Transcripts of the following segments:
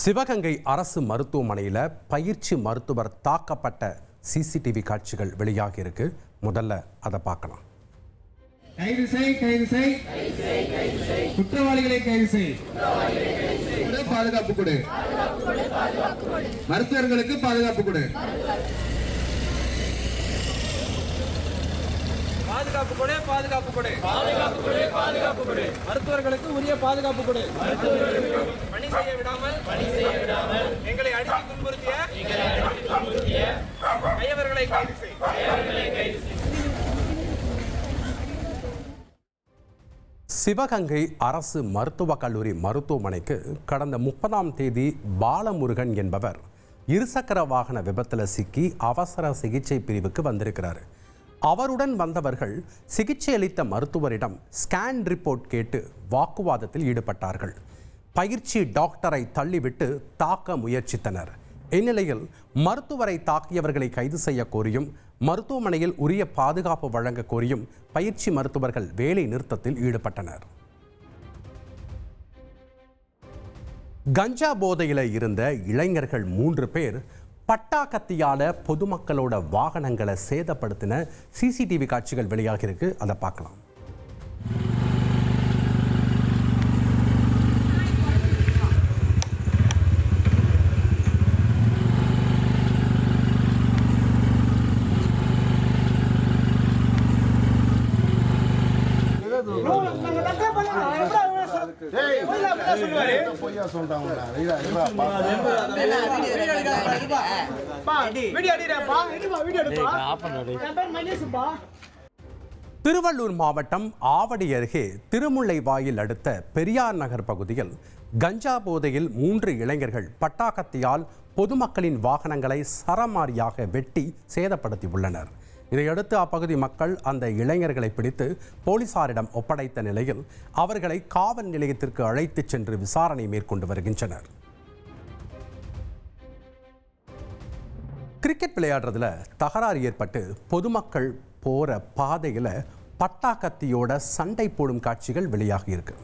சிவகங்கை அரசு மருத்துவமனையில் பயிற்சி மருத்துவர் தாக்கப்பட்ட சிசிடிவி காட்சிகள் வெளியாகி இருக்கு. முதல்ல அதை பார்க்கலாம். கைது செய் குற்றவாளிகளை கைது செய், பாதுகாப்பு கொடு, மருத்துவர்களுக்கு பாதுகாப்பு கொடு, பாதுகாப்பு கொடு, பாதுகாப்பு கொடு, பாதுகாப்பு கொடு, பாதுகாப்பு கொடு, மருத்துவர்களுக்கு உரிய பாதுகாப்பு கொடு, பணி செய்ய விடாமல் எங்களை அடித்து துன்புறுத்திய கையவர்களை கைது செய். சிவகங்கை அரசு மருத்துவக் கல்லூரி மருத்துவமனைக்கு கடந்த 30ஆம் தேதி பாலமுருகன் என்பவர் இருசக்கர வாகன விபத்தில் சிக்கி அவசர சிகிச்சை பிரிவுக்கு வந்திருக்கிறார். அவருடன் வந்தவர்கள் சிகிச்சை அளித்த மருத்துவரிடம் ஸ்கேன் ரிப்போர்ட் கேட்டு வாக்குவாதத்தில் ஈடுபட்டார்கள். பயிற்சி டாக்டரை தள்ளிவிட்டு தாக்க முயற்சித்தனர். இந்நிலையில் மருத்துவரை தாக்கியவர்களை கைது செய்ய கோரியும் மருத்துவமனையில் உரிய பாதுகாப்பு வழங்க கோரியும் பயிற்சி மருத்துவர்கள் வேலை நிறுத்தத்தில் ஈடுபட்டனர். கஞ்சா போதையில் இருந்த இளைஞர்கள் 3 பேர் பட்டா கத்தியால பொதுமக்களோட வாகனங்களை சேதப்படுத்தின சிசிடிவி காட்சிகள் வெளியாகி இருக்கு. அதை பார்க்கலாம். திருவள்ளூர் மாவட்டம் ஆவடி அருகே திருமுல்லைவாயில் அடுத்த பெரியார் நகர் பகுதியில் கஞ்சா போதையில் 3 இளைஞர்கள் பட்டாக்கத்தியால் பொதுமக்களின் வாகனங்களை சரமாரியாக வெட்டி சேதப்படுத்தியுள்ளனர். இதையடுத்து அப்பகுதி மக்கள் அந்த இளைஞர்களை பிடித்து போலீசாரிடம் ஒப்படைத்த நிலையில் அவர்களை காவல் நிலையத்திற்கு அழைத்துச் சென்று விசாரணை மேற்கொண்டு வருகின்றனர். கிரிக்கெட் விளையாடுறதுல தகராறு ஏற்பட்டு பொதுமக்கள் போற பாதையில் பட்டாக்கத்தியோட சண்டை போடும் காட்சிகள் வெளியாகி இருக்கு.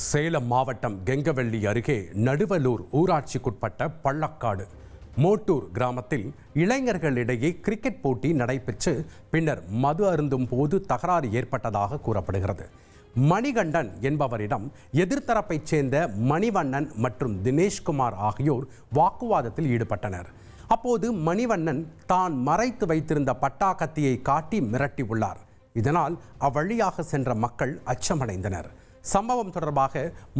சேலம் மாவட்டம் கெங்கவள்ளி அருகே நடுவலூர் ஊராட்சிக்குட்பட்ட பள்ளக்காடு மோட்டூர் கிராமத்தில் இளைஞர்களிடையே கிரிக்கெட் போட்டி நடைபெற்று பின்னர் மது அருந்தும் போது தகராறு ஏற்பட்டதாக கூறப்படுகிறது. மணிகண்டன் என்பவரிடம் எதிர்த்தரப்பைச் சேர்ந்த மணிவண்ணன் மற்றும் தினேஷ்குமார் ஆகியோர் வாக்குவாதத்தில் ஈடுபட்டனர். அப்போது மணிவண்ணன் தான் மறைத்து வைத்திருந்த பட்டாக்கத்தியை காட்டி மிரட்டியுள்ளார். இதனால் அவ்வழியாக சென்ற மக்கள் அச்சமடைந்தனர். சம்பவம் தொடர்பாக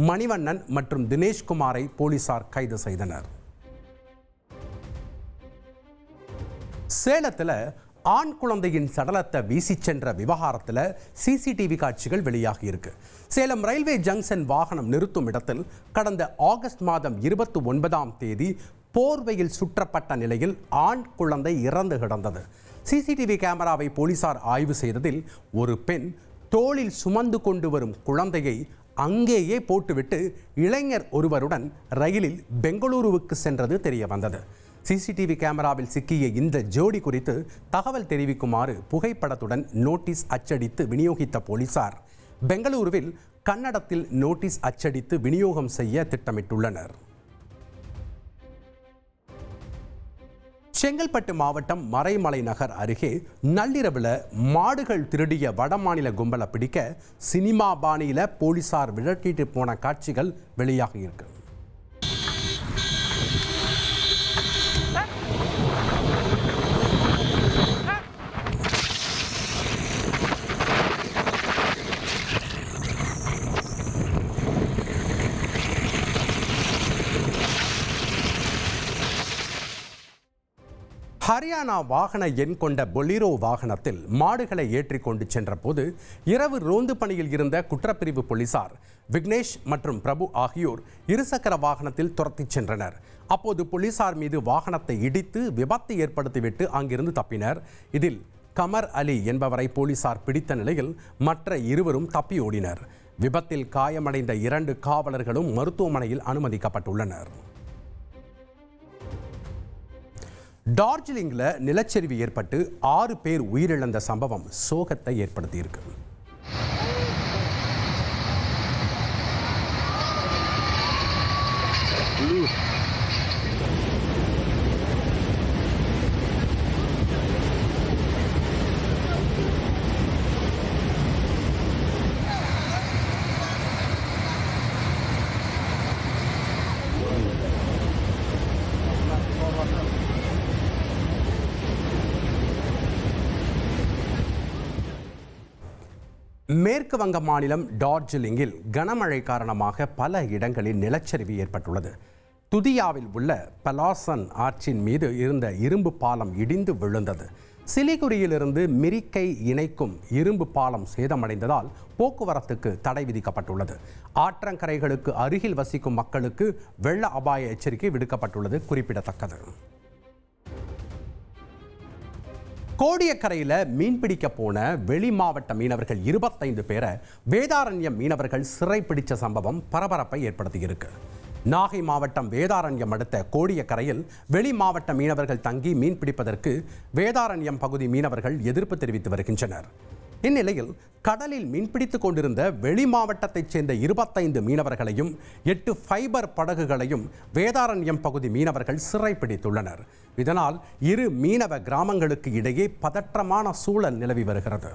மணிவண்ணன் மற்றும் தினேஷ்குமாரை போலீசார் கைது செய்தனர். சேலத்தில் ஆண் குழந்தையின் சடலத்தை வீசி சென்ற விவகாரத்தில் சிசிடிவி காட்சிகள் வெளியாகி இருக்கு. சேலம் ரயில்வே ஜங்ஷன் வாகனம் நிறுத்தும் இடத்தில் கடந்த ஆகஸ்ட் மாதம் 29ஆம் தேதி போர்வையில் சுற்றப்பட்ட நிலையில் ஆண் குழந்தை இறந்து கிடந்தது. சிசிடிவி கேமராவை போலீசார் ஆய்வு செய்ததில் ஒரு பெண் தோளில் சுமந்து கொண்டு வரும் குழந்தையை அங்கேயே போட்டுவிட்டு இளைஞர் ஒருவருடன் ரயிலில் பெங்களூருவுக்கு சென்றது தெரிய வந்தது. சிசிடிவி கேமராவில் சிக்கிய இந்த ஜோடி குறித்து தகவல் தெரிவிக்குமாறு புகைப்படத்துடன் நோட்டீஸ் அச்சடித்து விநியோகித்த போலீசார் பெங்களூருவில் கன்னடத்தில் நோட்டீஸ் அச்சடித்து விநியோகம் செய்ய திட்டமிட்டுள்ளனர். செங்கல்பட்டு மாவட்டம் மறைமலை நகர் அருகே நள்ளிரவில் மாடுகள் திருடிய வடமாநில கும்பலை பிடிக்க சினிமா பாணியில் போலீசார் விரட்டிட்டு போன காட்சிகள் வெளியாகி இருக்கு. ஹரியானா வாகன எண் கொண்ட பொலிரோ வாகனத்தில் மாடுகளை ஏற்றி கொண்டு சென்ற போது இரவு ரோந்து பணியில் இருந்த குற்றப்பிரிவு போலீசார் விக்னேஷ் மற்றும் பிரபு ஆகியோர் இருசக்கர வாகனத்தில் துரத்திச் சென்றனர். அப்போது போலீசார் மீது வாகனத்தை இடித்து விபத்து ஏற்படுத்திவிட்டு அங்கிருந்து தப்பினர். இதில் கமர் அலி என்பவரை போலீசார் பிடித்த நிலையில் மற்ற இருவரும் தப்பி ஓடினர். விபத்தில் காயமடைந்த 2 காவலர்களும் மருத்துவமனையில் அனுமதிக்கப்பட்டுள்ளனர். டார்ஜிலிங்கில் நிலச்சரிவு ஏற்பட்டு 6 பேர் உயிரிழந்த சம்பவம் சோகத்தை ஏற்படுத்தியிருக்கு. மேற்கு வங்க மாநிலம் டார்ஜிலிங்கில் கனமழை காரணமாக பல இடங்களில் நிலச்சரிவு ஏற்பட்டுள்ளது. துதியாவில் உள்ள பலாசன் ஆற்றின் மீது இருந்த இரும்பு பாலம் இடிந்து விழுந்தது. சிலிகுரியிலிருந்து மிரிக்கை இணைக்கும் இரும்பு பாலம் சேதமடைந்ததால் போக்குவரத்துக்கு தடை விதிக்கப்பட்டுள்ளது. ஆற்றங்கரைகளுக்கு அருகில் வசிக்கும் மக்களுக்கு வெள்ள அபாய எச்சரிக்கை விடுக்கப்பட்டுள்ளது குறிப்பிடத்தக்கது. கோடியக்கரையில் மீன்பிடிக்க போன வெளி மாவட்ட மீனவர்கள் 25 பேரை வேதாரண்யம் மீனவர்கள் சிறைப்பிடித்த சம்பவம் பரபரப்பை ஏற்படுத்தியிருக்கு. நாகை மாவட்டம் வேதாரண்யம் அடுத்த கோடியக்கரையில் வெளி மாவட்ட மீனவர்கள் தங்கி மீன்பிடிப்பதற்கு வேதாரண்யம் பகுதி மீனவர்கள் எதிர்ப்பு தெரிவித்து வருகின்றனர். இந்நிலையில் கடலில் மீன்பிடித்துக் கொண்டிருந்த வெளி மாவட்டத்தைச் சேர்ந்த 25 மீனவர்களையும் 8 ஃபைபர் படகுகளையும் வேதாரண்யம் பகுதி மீனவர்கள் சிறைப்பிடித்துள்ளனர். இதனால் இரு மீனவ கிராமங்களுக்கு இடையே பதற்றமான சூழல் நிலவி வருகிறது.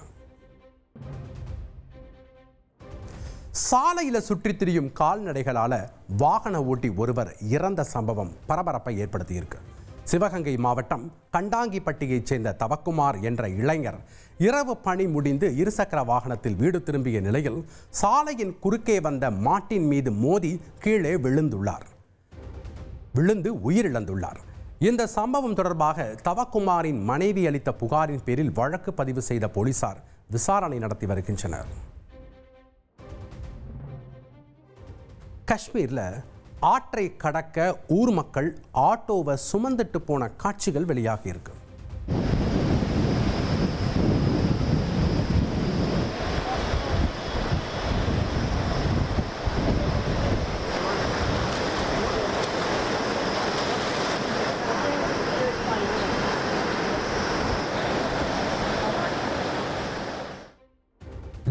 சாலையில் சுற்றித் திரியும் கால்நடைகளால் வாகன ஓட்டி ஒருவர் இறந்த சம்பவம் பரபரப்பை ஏற்படுத்தியிருக்கு. சிவகங்கை மாவட்டம் கண்டாங்கிப்பட்டியைச் சேர்ந்த தவக்குமார் என்ற இளைஞர் இரவு பணி முடிந்து இருசக்கர வாகனத்தில் வீடு திரும்பிய நிலையில் சாலையின் குறுக்கே வந்த மாட்டின் மீது மோதி கீழே விழுந்து உயிரிழந்துள்ளார். இந்த சம்பவம் தொடர்பாக தவக்குமாரின் மனைவி அளித்த புகாரின் பேரில் வழக்கு பதிவு செய்த போலீசார் விசாரணை நடத்தி வருகின்றனர். காஷ்மீரில் ஆற்றை கடக்க ஊர் மக்கள் ஆட்டோவை சுமந்துட்டு போன காட்சிகள் வெளியாகி இருக்கு.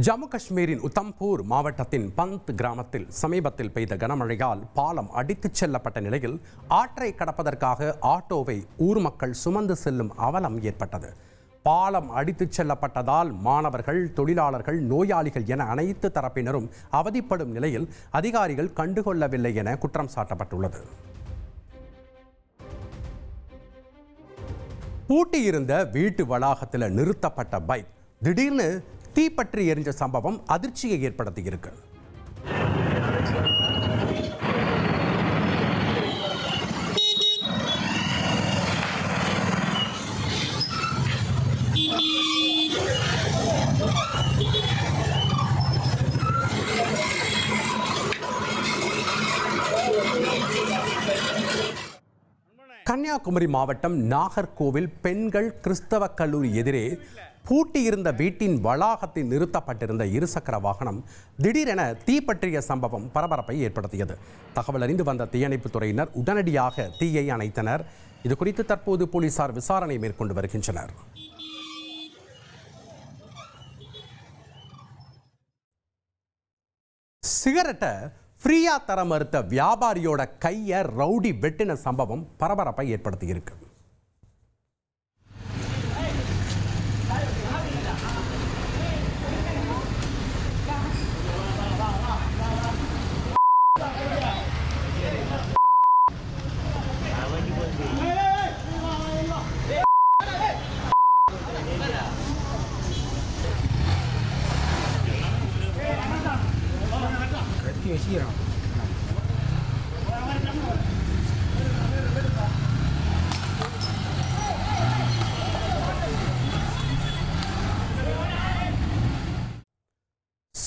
ஜம்மு காஷ்மீரின் உத்தம்பூர் மாவட்டத்தின் பந்த் கிராமத்தில் சமீபத்தில் பெய்த கனமழையால் பாலம் அடித்துச் செல்லப்பட்ட நிலையில் ஆற்றை கடப்பதற்காக ஆட்டோவை ஊர் மக்கள் சுமந்து செல்லும் அவலம் ஏற்பட்டது. பாலம் அடித்துச் செல்லப்பட்டதால் மாணவர்கள், தொழிலாளர்கள், நோயாளிகள் என அனைத்து தரப்பினரும் அவதிப்படும் நிலையில் அதிகாரிகள் கண்டுகொள்ளவில்லை என குற்றம் சாட்டப்பட்டுள்ளது. பூட்டியிருந்த வீட்டு வளாகத்தில் நிறுத்தப்பட்ட பைக் திடீர்னு தீப்பற்றி எரிஞ்ச சம்பவம் அதிர்ச்சியை ஏற்படுத்தியிருக்கு. கன்னியாகுமரி மாவட்டம் நாகர்கோவில் பெண்கள் கிறிஸ்தவ கல்லூரி எதிரே பூட்டியிருந்த வீட்டின் வளாகத்தில் நிறுத்தப்பட்டிருந்த இருசக்கர வாகனம் திடீரென தீப்பற்றிய சம்பவம் பரபரப்பை ஏற்படுத்தியது. தகவல் அறிந்து வந்த தீயணைப்புத் துறையினர் உடனடியாக தீயை அணைத்தனர். இது குறித்து தற்போது போலீசார் விசாரணை மேற்கொண்டு வருகின்றனர். சிகரெட்டை ஃப்ரீயா தர மறுத்த வியாபாரியோட கையை ரவுடி வெட்டின சம்பவம் பரபரப்பை ஏற்படுத்தியிருக்கு.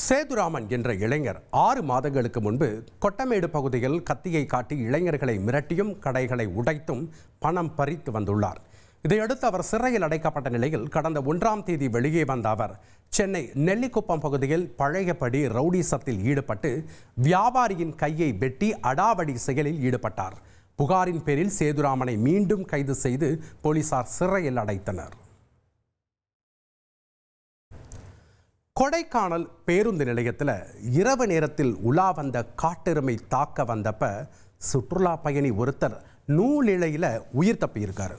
சேதுராமன் என்ற இளைஞர் 6 மாதங்களுக்கு முன்பு கொட்டமேடு பகுதியில் கத்தியை காட்டி இளைஞர்களை மிரட்டியும் கடைகளை உடைத்தும் பணம் பறித்து வந்துள்ளார். இதையடுத்து அவர் சிறையில் அடைக்கப்பட்ட நிலையில் கடந்த 1ஆம் தேதி வெளியே வந்த அவர் சென்னை நெல்லிக்குப்பம் பகுதியில் பழையபடி ரவுடிசத்தில் ஈடுபட்டு வியாபாரியின் கையை வெட்டி அடாவடி செயலில் ஈடுபட்டார். புகாரின் பேரில் சேதுராமனை மீண்டும் கைது செய்து போலீசார் சிறையில் அடைத்தனர். கொடைக்கானல் பேருந்து நிலையத்தில் இரவு நேரத்தில் உலா வந்த காட்டெருமை தாக்க வந்தப்ப சுற்றுலா பயணி ஒருத்தர் நூலிழையில் உயிர் தப்பியிருக்காரு.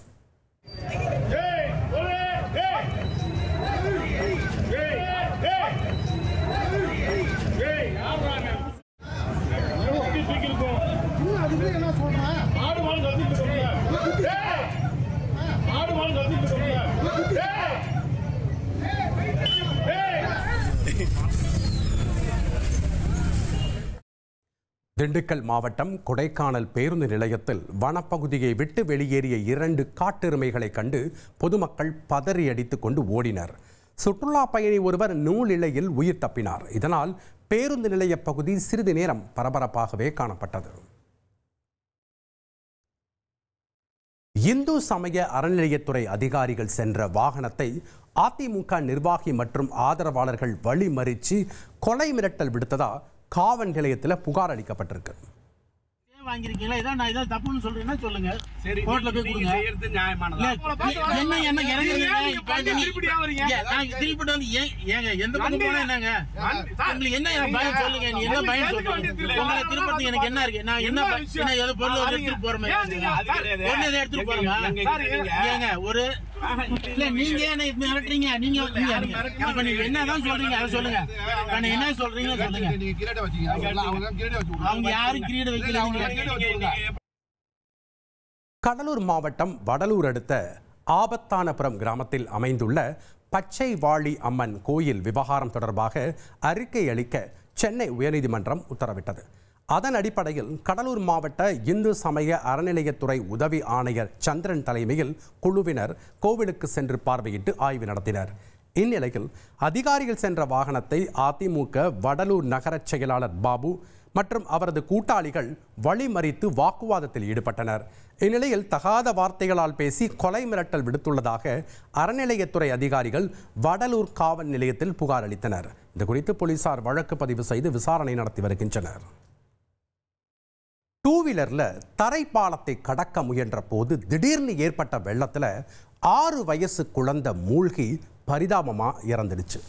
திண்டுக்கல் மாவட்டம் கொடைக்கானல் பேருந்து நிலையத்தில் வனப்பகுதியை விட்டு வெளியேறிய 2 காட்டெருமைகளை கண்டு பொதுமக்கள் பதறி அடித்துக் கொண்டு ஓடினர். சுற்றுலா பயணி ஒருவர் நூலிழையில் உயிர் தப்பினார். இதனால் பேருந்து நிலைய பகுதி சிறிது நேரம் பரபரப்பாகவே காணப்பட்டது. இந்து சமய அறநிலையத்துறை அதிகாரிகள் சென்ற வாகனத்தை அதிமுக நிர்வாகி மற்றும் ஆதரவாளர்கள் வழிமறித்து கொலை மிரட்டல் விடுத்ததா காவல் நிலையத்தில் புகார் அளிக்கப்பட்டிருக்கு. வாங்கிருக்கீங்களா? இதான் நான் இதான் தப்புன்னு சொல்றேன்னா சொல்லுங்க. சரி, கோர்ட்ல போய் கொடுங்க. செய்யறது நியாயமானதா? என்ன இறங்குறீங்க? நான் திருப்பிட்டு வந்து ஏங்க எந்த பக்கம் போனா என்னங்க? உங்களுக்கு என்ன பயம் சொல்லுங்க. நீ என்ன பயம் சொல்லுங்க? உங்களை திருப்பி எனக்கு என்ன இருக்கு? நான் என்ன ஏதோ பொருள் எடுத்துட்டு போறேன். பொருள் எதை எடுத்துட்டு போறேன்? ஏங்க ஒரு இல்ல நீங்க என்ன மிரட்டுறீங்க? நீங்க என்னதான் சொல்றீங்க அதை சொல்லுங்க. என்ன சொல்றீங்க சொல்லுங்க. அவங்க யாரும் கிரீட வைக்கல. கடலூர் மாவட்டம் வடலூர் அடுத்த ஆபத்தானபுரம் கிராமத்தில் அமைந்துள்ள பச்சை வாழி அம்மன் கோயில் விவகாரம் தொடர்பாக அறிக்கை அளிக்க சென்னை உயர்நீதிமன்றம் உத்தரவிட்டது. அதன் அடிப்படையில் கடலூர் மாவட்ட இந்து சமய அறநிலையத்துறை உதவி ஆணையர் சந்திரன் தலைமையில் குழுவினர் கோவிலுக்கு சென்று பார்வையிட்டு ஆய்வு நடத்தினர். இந்நிலையில் அதிகாரிகள் சென்ற வாகனத்தை அதிமுக வடலூர் நகர செயலாளர் பாபு மற்றும் அவரது கூட்டாளிகள் வழிமறித்து வாக்குவாதத்தில் ஈடுபட்டனர். இந்நிலையில் தகாத வார்த்தைகளால் பேசி கொலை மிரட்டல் விடுத்துள்ளதாக அறநிலையத்துறை அதிகாரிகள் வடலூர் காவல் நிலையத்தில் புகார் அளித்தனர். இது குறித்து போலீசார் வழக்கு பதிவு செய்து விசாரணை நடத்தி வருகின்றனர். 2வீலரில் தரைப்பாலத்தை கடக்க முயன்ற போது திடீர்னு ஏற்பட்ட வெள்ளத்தில் 6 வயசு குழந்தை மூழ்கி பரிதாபமாக இறந்துடுச்சு.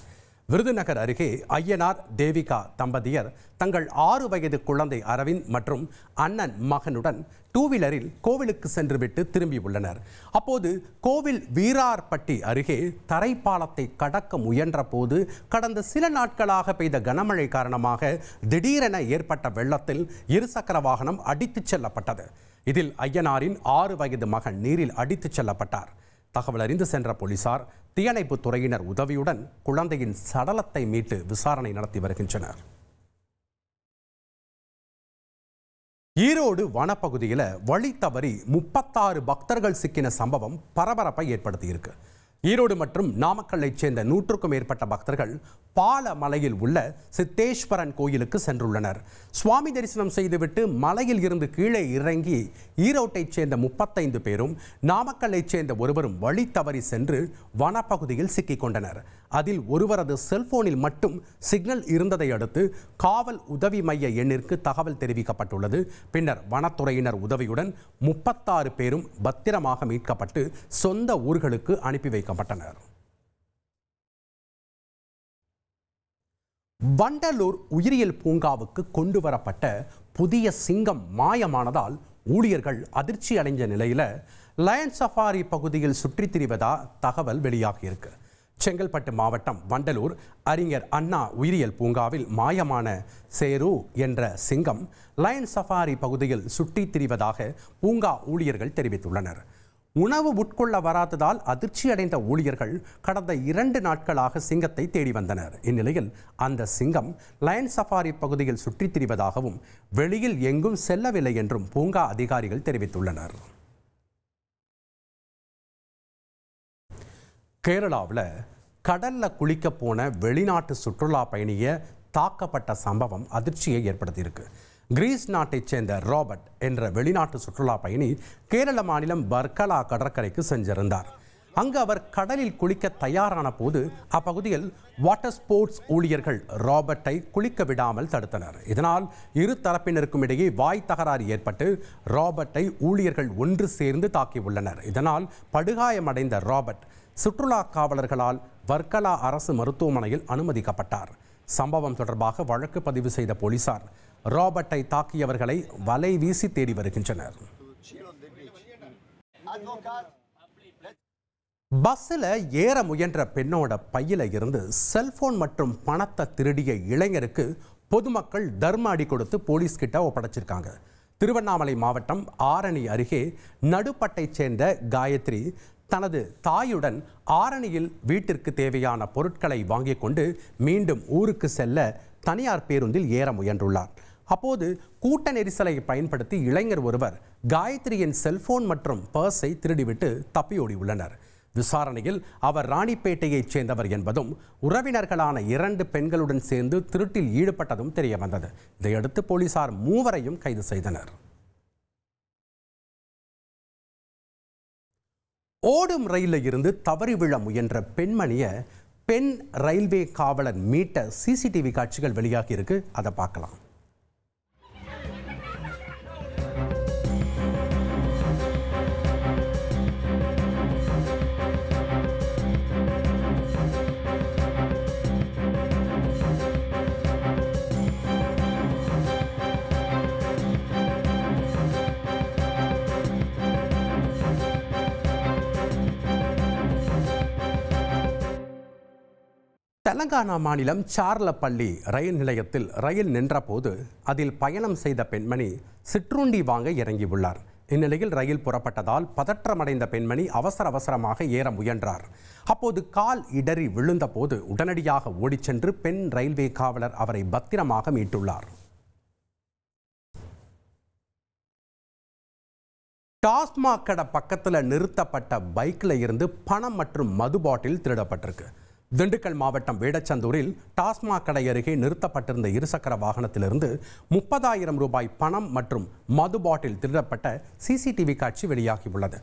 விருதுநகர் அருகே ஐயனார் தேவிகா தம்பதியர் தங்கள் 6 வயது குழந்தை அரவிந்த் மற்றும் அண்ணன் மகனுடன் 2வீலரில் கோவிலுக்கு சென்றுவிட்டு திரும்பியுள்ளனர். அப்போது கோவில் வீரார்பட்டி அருகே தரைப்பாலத்தை கடக்க முயன்ற போது கடந்த சில நாட்களாக பெய்த கனமழை காரணமாக திடீரென ஏற்பட்ட வெள்ளத்தில் இருசக்கர வாகனம் அடித்துச் செல்லப்பட்டது. இதில் ஐயனாரின் 6 வயது மகன் நீரில் அடித்துச் செல்லப்பட்டார். தகவல் அறிந்து சென்ற போலீசார் தீயணைப்பு துறையினர் உதவியுடன் குழந்தையின் சடலத்தை மீட்டு விசாரணை நடத்தி வருகின்றனர். ஈரோடு வனப்பகுதியில் வழி தவறி 36 பக்தர்கள் சிக்கின சம்பவம் பரபரப்பை ஏற்படுத்தியிருக்கு. ஈரோடு மற்றும் நாமக்கல்லைச் சேர்ந்த 100க்கும் மேற்பட்ட பக்தர்கள் பாலமலையில் உள்ள சித்தேஸ்வரன் கோயிலுக்கு சென்றுள்ளனர். சுவாமி தரிசனம் செய்துவிட்டு மலையில் இருந்து கீழே இறங்கி ஈரோட்டைச் சேர்ந்த 35 பேரும் நாமக்கல்லைச் சேர்ந்த ஒருவரும் வழி தவறி சென்று வனப்பகுதியில் சிக்கிக் கொண்டனர். அதில் ஒருவரது செல்போனில் மட்டும் சிக்னல் இருந்ததை அடுத்து காவல் உதவி மைய எண்ணிற்கு தகவல் தெரிவிக்கப்பட்டுள்ளது. பின்னர் வனத்துறையினர் உதவியுடன் 36 பேரும் பத்திரமாக மீட்கப்பட்டு சொந்த ஊர்களுக்கு அனுப்பி வைக்கப்பட்டனர். வண்டலூர் உயிரியல் பூங்காவுக்கு கொண்டு வரப்பட்ட புதிய சிங்கம் மாயமானதால் ஊழியர்கள் அதிர்ச்சி அடைந்த நிலையில் லயன் சஃபாரி பகுதியில் சுற்றித் திரிவதா தகவல் வெளியாகியிருக்கு. செங்கல்பட்டு மாவட்டம் வண்டலூர் அறிஞர் அண்ணா உயிரியல் பூங்காவில் மாயமான சேரு என்ற சிங்கம் லயன் சஃபாரி பகுதியில் சுற்றித் திரிவதாக பூங்கா ஊழியர்கள் தெரிவித்துள்ளனர். உணவு உட்கொள்ள வராததால் அதிர்ச்சி அடைந்த ஊழியர்கள் கடந்த 2 நாட்களாக சிங்கத்தை தேடி வந்தனர். இந்நிலையில் அந்த சிங்கம் லயன் சஃபாரி பகுதியில் சுற்றித் திரிவதாகவும் வெளியில் எங்கும் செல்லவில்லை என்றும் பூங்கா அதிகாரிகள் தெரிவித்துள்ளனர். கேரளாவில் கடல்ல குளிக்க போன வெளிநாட்டு சுற்றுலா பயணியை தாக்கப்பட்ட சம்பவம் அதிர்ச்சியை ஏற்படுத்தியிருக்கு. கிரீஸ் நாட்டைச் சேர்ந்த ராபர்ட் என்ற வெளிநாட்டு சுற்றுலா பயணி கேரள மாநிலம் வர்க்கலா கடற்கரைக்கு சென்றிருந்தார். அங்கு அவர் கடலில் குளிக்க தயாரான போது அப்பகுதியில் வாட்டர் ஸ்போர்ட்ஸ் ஊழியர்கள் ராபர்ட்டை குளிக்க விடாமல் தடுத்தனர். இதனால் இரு தரப்பினருக்கும் இடையே வாய் தகராறு ஏற்பட்டு ராபர்ட்டை ஊழியர்கள் ஒன்று சேர்ந்து தாக்கியுள்ளனர். இதனால் படுகாயமடைந்த ராபர்ட் சுற்றுலா காவலர்களால் வர்க்கலா அரசு மருத்துவமனையில் அனுமதிக்கப்பட்டார். சம்பவம் தொடர்பாக வழக்கு பதிவு செய்த போலீசார் ராபர்ட்டை தாக்கியவர்களை வலை வீசி தேடி வருகின்றனர். பஸ்ஸில் ஏற முயன்ற பெண்ணோட பையில இருந்து செல்போன் மற்றும் பணத்தை திருடிய இளைஞருக்கு பொதுமக்கள் தர்ம அடி கொடுத்து போலீஸ் கிட்ட ஒப்படைச்சிருக்காங்க. திருவண்ணாமலை மாவட்டம் ஆரணி அருகே நடுப்பட்டைச் சேர்ந்த காயத்ரி தனது தாயுடன் ஆரணியில் வீட்டிற்கு தேவையான பொருட்களை வாங்கிக் கொண்டு மீண்டும் ஊருக்கு செல்ல தனியார் பேருந்தில் ஏற முயன்றுள்ளார். அப்போது கூட்ட நெரிசலை பயன்படுத்தி இளைஞர் ஒருவர் காயத்ரியின் செல்போன் மற்றும் பர்ஸை திருடிவிட்டு தப்பியோடியுள்ளனர். விசாரணையில் அவர் ராணிப்பேட்டையைச் சேர்ந்தவர் என்பதும் உறவினர்களான 2 பெண்களுடன் சேர்ந்து திருட்டில் ஈடுபட்டதும் தெரிய வந்தது. இதையடுத்து போலீசார் 3 கைது செய்தனர். ஓடும் ரயிலில் இருந்து தவறி விழ முயன்ற பெண்மணியை பெண் ரயில்வே காவலர் மீட்ட சிசிடிவி காட்சிகள் வெளியாகி இருக்கு. அதை பார்க்கலாம். தெலங்கானா மாநிலம் சார்லப்பள்ளி ரயில் நிலையத்தில் ரயில் நின்றபோது அதில் பயணம் செய்த பெண்மணி சிற்றுண்டி வாங்க இறங்கியுள்ளார். இந்நிலையில் ரயில் புறப்பட்டதால் பதற்றமடைந்த பெண்மணி அவசரமாக ஏற முயன்றார். அப்போது கால் இடறி விழுந்த போது உடனடியாக ஓடிச் சென்று பெண் ரயில்வே காவலர் அவரை பத்திரமாக மீட்டுள்ளார். டாஸ்மாக் கடை பக்கத்தில் நிறுத்தப்பட்ட பைக்கில் இருந்து பணம் மற்றும் மது பாட்டில் திருடப்பட்டிருக்கு. திண்டுக்கல் மாவட்டம் வேடச்சந்தூரில் டாஸ்மாக் கடை அருகே நிறுத்தப்பட்டிருந்த இருசக்கர வாகனத்திலிருந்து 30,000 ரூபாய் பணம் மற்றும் மது பாட்டில் திருடப்பட்ட சிசிடிவி காட்சி வெளியாகியுள்ளது.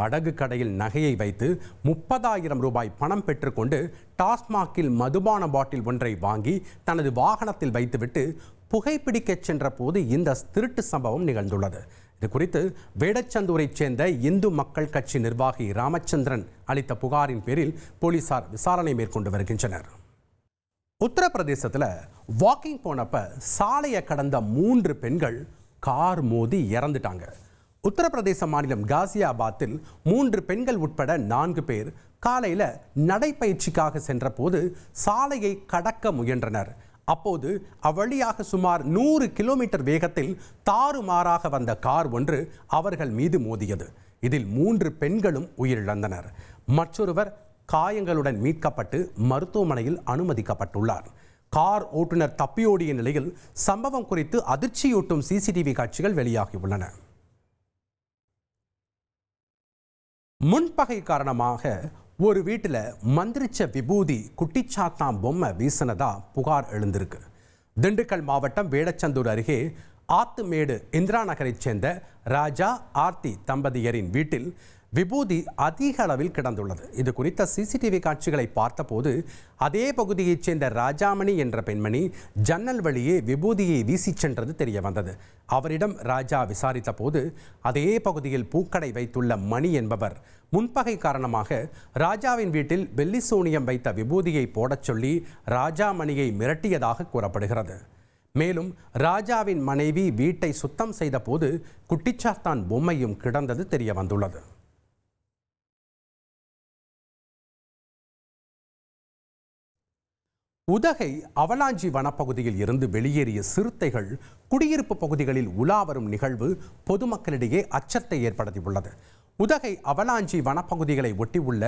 அடகு கடையில் நகையை வைத்து 30,000 ரூபாய் பணம் பெற்றுக்கொண்டு டாஸ்மாகில் மதுபான பாட்டில் ஒன்றை வாங்கி தனது வாகனத்தில் வைத்துவிட்டு புகைப்பிடிக்கச் சென்ற போது இந்த திருட்டு சம்பவம் நிகழ்ந்துள்ளது. இது குறித்து வேடச்சந்தூரைச் சேர்ந்த இந்து மக்கள் கட்சி நிர்வாகி ராமச்சந்திரன் அளித்த புகாரின் பேரில் போலீசார் விசாரணை மேற்கொண்டு வருகின்றனர். உத்தரப்பிரதேசத்தில் வாக்கிங் போனப்ப சாலையை கடந்த 3 பெண்கள் கார் மோதி இறந்துட்டாங்க. உத்தரப்பிரதேச மாநிலம் காசியாபாத்தில் 3 பெண்கள் உட்பட 4 பேர் காலையில் நடைப்பயிற்சிக்காக சென்ற போது சாலையை கடக்க முயன்றனர். அப்போது அவ்வழியாக சுமார் 100 கிலோமீட்டர் வேகத்தில் தாறுமாறாக வந்த கார் ஒன்று அவர்கள் மீது மோதியது. இதில் 3 பெண்களும் உயிரிழந்தனர். மற்றொருவர் காயங்களுடன் மீட்கப்பட்டு மருத்துவமனையில் அனுமதிக்கப்பட்டுள்ளார். கார் ஓட்டுநர் தப்பியோடிய நிலையில் சம்பவம் குறித்து அதிர்ச்சியூட்டும் சிசிடிவி காட்சிகள் வெளியாகியுள்ளன. முன்பகை காரணமாக ஒரு வீட்டில் மந்திரிச்ச விபூதி குட்டிச்சாத்தான் பொம்மை வீசினதா புகார் எழுந்திருக்கு. திண்டுக்கல் மாவட்டம் வேடச்சந்தூர் அருகே ஆத்துமேடு இந்திரா நகரைச் சேர்ந்த ராஜா ஆர்த்தி தம்பதியரின் வீட்டில் விபூதி அதிக அளவில் கிடந்துள்ளது. இது குறித்த சிசிடிவி காட்சிகளை பார்த்தபோது அதே பகுதியைச் சேர்ந்த ராஜாமணி என்ற பெண்மணி ஜன்னல் வழியே விபூதியை வீசி சென்றது தெரிய வந்தது. அவரிடம் ராஜா விசாரித்த போது அதே பகுதியில் பூக்கடை வைத்துள்ள மணி என்பவர் முன்பகை காரணமாக ராஜாவின் வீட்டில் வெள்ளி சூனியம் வைத்த விபூதியை போடச் சொல்லி ராஜாமணியை மிரட்டியதாக கூறப்படுகிறது. மேலும் ராஜாவின் மனைவி வீட்டை சுத்தம் செய்த போது குட்டிச்சாத்தான் பொம்மையும் கிடந்தது தெரிய வந்துள்ளது. உதகை அவலாஞ்சி வனப்பகுதியில் இருந்து வெளியேறிய சிறுத்தைகள் குடியிருப்பு பகுதிகளில் உலா வரும் நிகழ்வு பொதுமக்களிடையே அச்சத்தை ஏற்படுத்தியுள்ளது. உதகை அவலாஞ்சி வனப்பகுதிகளை ஒட்டியுள்ள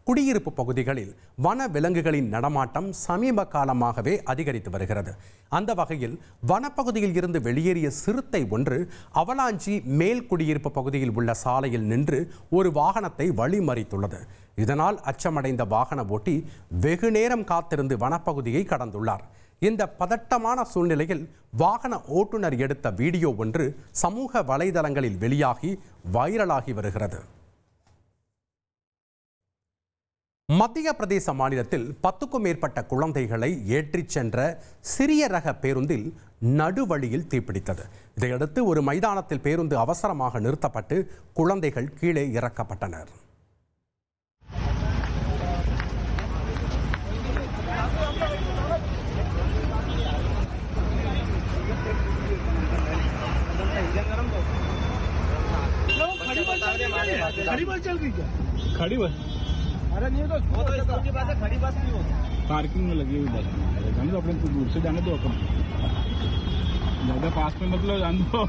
குடியிருப்பு பகுதிகளில் வன விலங்குகளின் நடமாட்டம் சமீப காலமாகவே அதிகரித்து வருகிறது. அந்த வகையில் வனப்பகுதியில் இருந்து வெளியேறிய சிறுத்தை ஒன்று அவலாஞ்சி மேல் குடியிருப்பு பகுதியில் உள்ள சாலையில் நின்று ஒரு வாகனத்தை வழிமறித்துள்ளது. இதனால் அச்சமடைந்த வாகன ஓட்டி வெகு நேரம் காத்திருந்து வனப்பகுதியை கடந்துள்ளார். இந்த பதட்டமான சூழ்நிலையில் வாகன ஓட்டுநர் எடுத்த வீடியோ ஒன்று சமூக வலைதளங்களில் வெளியாகி வைரலாகி வருகிறது. மத்திய பிரதேச மாநிலத்தில் 10க்கும் மேற்பட்ட குழந்தைகளை ஏற்றிச் சென்ற சிறிய ரக பேருந்தில் நடுவழியில் தீப்பிடித்தது. இதையடுத்து ஒரு மைதானத்தில் பேருந்து அவசரமாக நிறுத்தப்பட்டு குழந்தைகள் கீழே இறக்கப்பட்டனர். खड़ी बस अरे नहीं तो वो तो स्कूल की बात है, खड़ी बस नहीं होगी, पार्किंग में लगी हुई बस जाने दो, अपने दूर से जाने दो, अपन ज़्यादा पास में मतलब जान दो।